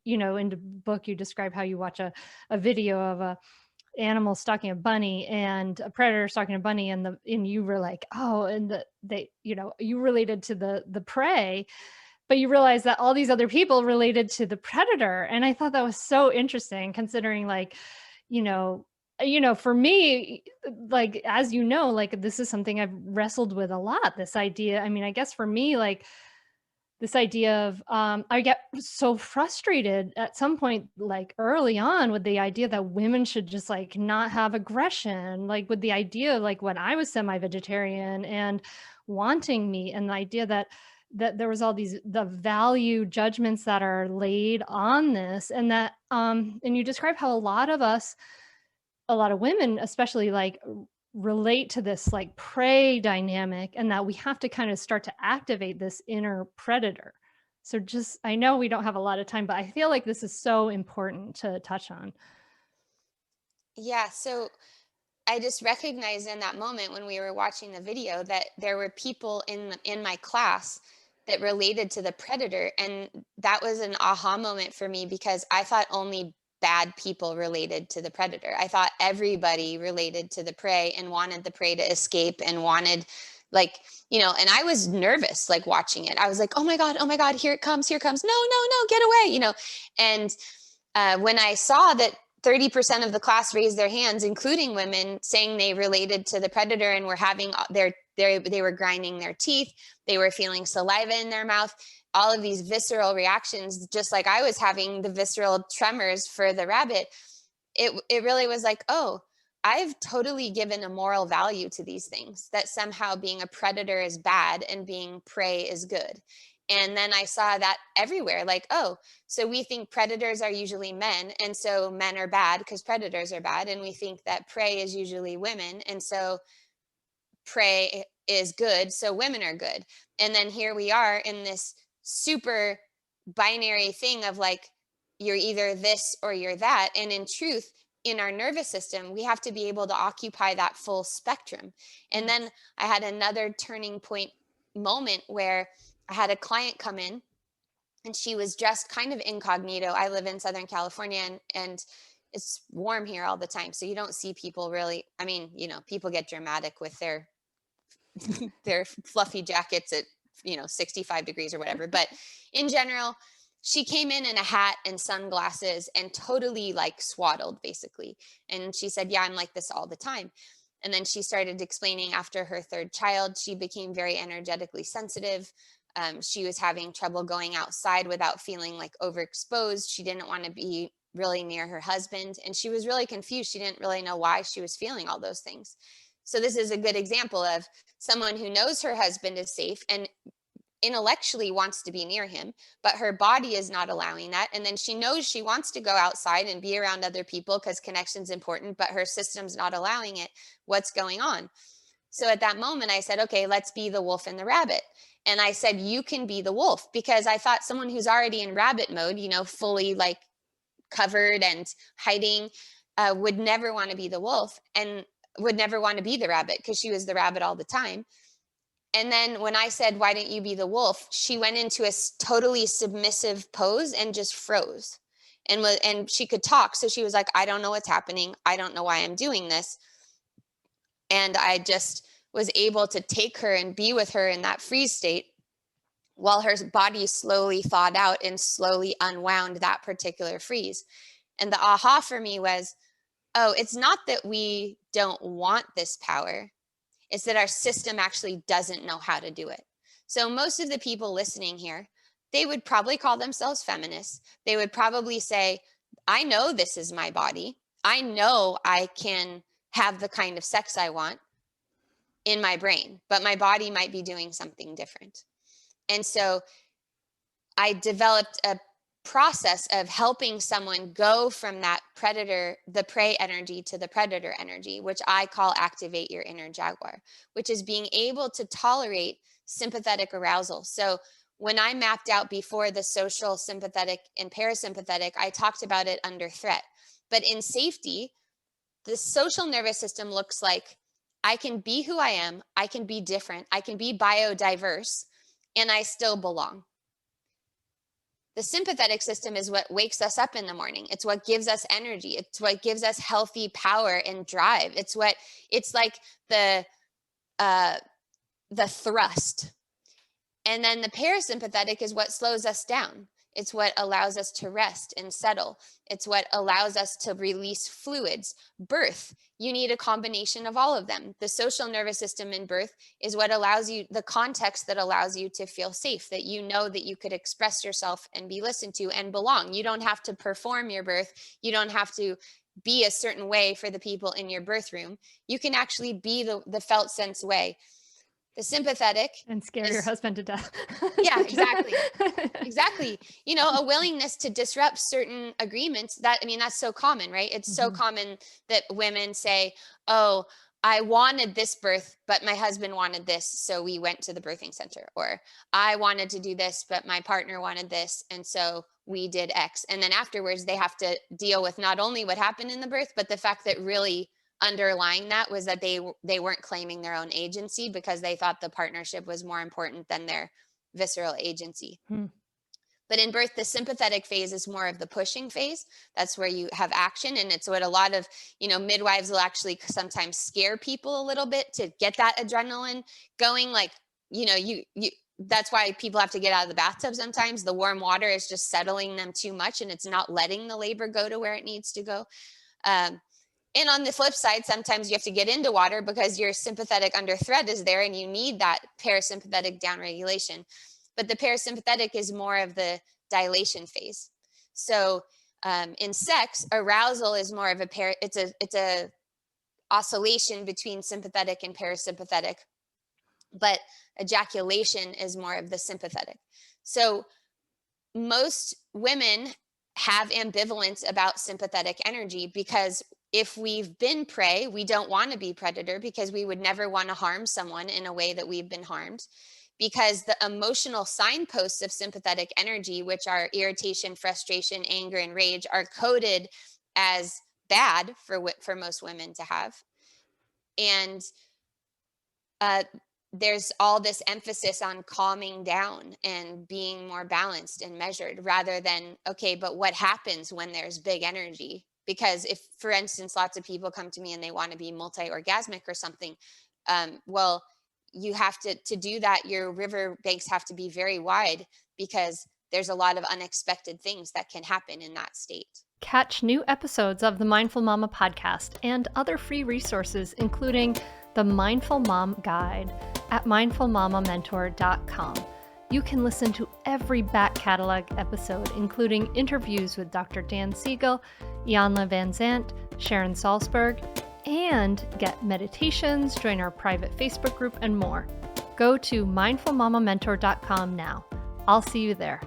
in the book, you describe how you watch a video of a animal stalking a bunny and a predator stalking a bunny, and you were like, oh, and you related to the prey, but you realize that all these other people related to the predator. And I thought that was so interesting, considering, like, you know for me, like, as like, this is something I've wrestled with a lot, this idea. I mean, I guess for me, like, this idea of, I get so frustrated at some point, like early on, with the idea that women should just, like, not have aggression, like with the idea, like when I was semi-vegetarian and wanting meat, and the idea that there was all these the value judgments that are laid on this, and that, and you describe how a lot of women especially, like, relate to this, like, prey dynamic, and that we have to kind of start to activate this inner predator. So, just, I know we don't have a lot of time, but I feel like this is so important to touch on. Yeah, so I just recognized in that moment when we were watching the video that there were people in my class that related to the predator, and that was an aha moment for me because I thought only bad people related to the predator. I thought everybody related to the prey and wanted the prey to escape and wanted, like, and I was nervous, like, watching it. I was like, oh my god, here it comes, here it comes. No, no, no, get away. And when I saw that 30% of the class raised their hands, including women, saying they related to the predator and were having they were grinding their teeth, they were feeling saliva in their mouth, all of these visceral reactions, just like I was having the visceral tremors for the rabbit. It really was like, oh, I've totally given a moral value to these things, that somehow being a predator is bad and being prey is good. And then I saw that everywhere, like, oh, so we think predators are usually men, and so men are bad because predators are bad. And we think that prey is usually women, and so prey is good, so women are good. And then here we are in this super binary thing of, like, you're either this or you're that. And in truth, in our nervous system, we have to be able to occupy that full spectrum. And then Yes. I had another turning point moment where I had a client come in, and she was dressed kind of incognito. I live in Southern California, and it's warm here all the time. So you don't see people really. I mean, people get dramatic with their fluffy jackets at 65 degrees or whatever, but in general, she came in a hat and sunglasses and totally, like, swaddled basically. And she said, yeah, I'm like this all the time. And then she started explaining, after her third child, she became very energetically sensitive. She was having trouble going outside without feeling like overexposed. She didn't want to be really near her husband, and she was really confused. She didn't really know why she was feeling all those things. So this is a good example of someone who knows her husband is safe and intellectually wants to be near him, but her body is not allowing that. And then she knows she wants to go outside and be around other people because connection's important, but her system's not allowing it. What's going on? So at that moment, I said, okay, let's be the wolf and the rabbit. And I said, you can be the wolf, because I thought someone who's already in rabbit mode, fully, like, covered and hiding, would never want to be the wolf and would never want to be the rabbit because she was the rabbit all the time. And then when I said, why don't you be the wolf? She went into a totally submissive pose and just froze. And she could talk. So she was like, I don't know what's happening. I don't know why I'm doing this. And I just was able to take her and be with her in that freeze state while her body slowly thawed out and slowly unwound that particular freeze. And the aha for me was, oh, it's not that we don't want this power. It's that our system actually doesn't know how to do it. So most of the people listening here, they would probably call themselves feminists. They would probably say, I know this is my body. I know I can have the kind of sex I want in my brain, but my body might be doing something different. And so I developed a process of helping someone go from that predator, the prey energy, to the predator energy, which I call activate your inner jaguar, which is being able to tolerate sympathetic arousal. So when I mapped out before the social, sympathetic, and parasympathetic, I talked about it under threat. But in safety, the social nervous system looks like, I can be who I am, I can be different, I can be biodiverse, and I still belong. The sympathetic system is what wakes us up in the morning. It's what gives us energy. It's what gives us healthy power and drive. It's like uh, the thrust. And then the parasympathetic is what slows us down. It's what allows us to rest and settle. It's what allows us to release fluids. Birth, you need a combination of all of them. The social nervous system in birth is what allows you, the context that allows you to feel safe, that you know that you could express yourself and be listened to and belong. You don't have to perform your birth. You don't have to be a certain way for the people in your birth room. You can actually be the felt sense way. The sympathetic And scare your is, husband to death. yeah, exactly. Exactly. A willingness to disrupt certain agreements. That's so common, right? It's so common that women say, oh, I wanted this birth, but my husband wanted this, so we went to the birthing center. Or I wanted to do this, but my partner wanted this, and so we did X. And then afterwards, they have to deal with not only what happened in the birth, but the fact that really underlying that was that they weren't claiming their own agency because they thought the partnership was more important than their visceral agency. Hmm. But in birth, the sympathetic phase is more of the pushing phase. That's where you have action. And it's what a lot of, midwives will actually sometimes scare people a little bit to get that adrenaline going. Like, that's why people have to get out of the bathtub sometimes. The warm water is just settling them too much and it's not letting the labor go to where it needs to go. And on the flip side, sometimes you have to get into water because your sympathetic under threat is there and you need that parasympathetic downregulation. But the parasympathetic is more of the dilation phase. So in sex, arousal is more of it's a oscillation between sympathetic and parasympathetic, but ejaculation is more of the sympathetic. So most women have ambivalence about sympathetic energy because if we've been prey, we don't want to be predator because we would never want to harm someone in a way that we've been harmed. Because the emotional signposts of sympathetic energy, which are irritation, frustration, anger, and rage, are coded as bad for most women to have. And there's all this emphasis on calming down and being more balanced and measured rather than, okay, but what happens when there's big energy? Because if, for instance, lots of people come to me and they want to be multi-orgasmic or something, well, you have to do that. Your river banks have to be very wide because there's a lot of unexpected things that can happen in that state. Catch new episodes of the Mindful Mama podcast and other free resources, including the Mindful Mom Guide at mindfulmamamentor.com. You can listen to every back catalog episode, including interviews with Dr. Dan Siegel, Janla Van Zant, Sharon Salzberg, and get meditations, join our private Facebook group, and more. Go to mindfulmamamentor.com now. I'll see you there.